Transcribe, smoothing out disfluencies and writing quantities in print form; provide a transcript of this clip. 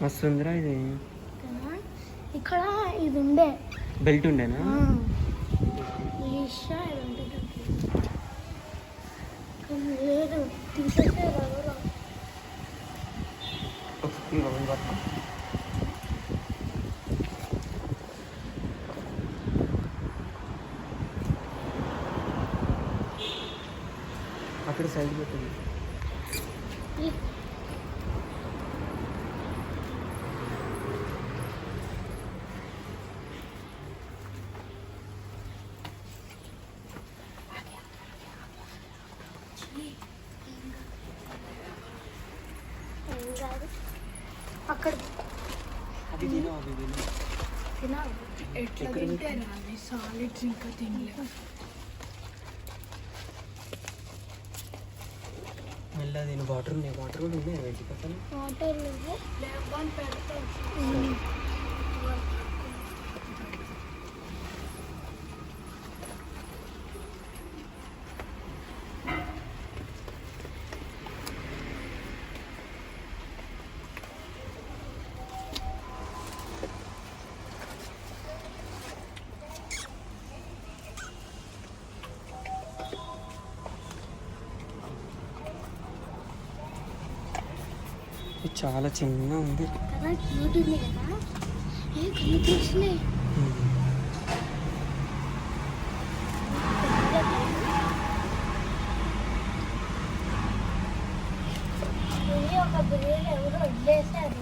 మస్తుందిరా ఇది. ఇక్కడ ఇది ఉండే బెల్ట్ ఉండేనా? లేదు తీసేసే అక్కడ సైడ్ పెట్టింది. అక్కడ అది తినవు, అది తినాలి. ఎట్లా తింటే రావి సాలిడ్స్ ఇంకా తినలేవు. మెల్ల దీని వాటర్ ఉన్నాయి, వాటర్ కూడా ఉన్నాయి వెంటి పక్కన. వాటర్ లేవని పెడతాం. ఇది చాలా చిన్న ఉంది కదా, క్యూట్ ఉంది కదా. కళ్ళు తీసినాయి. ఒక బిర్యానీ ఎవరు వదిలేసారు.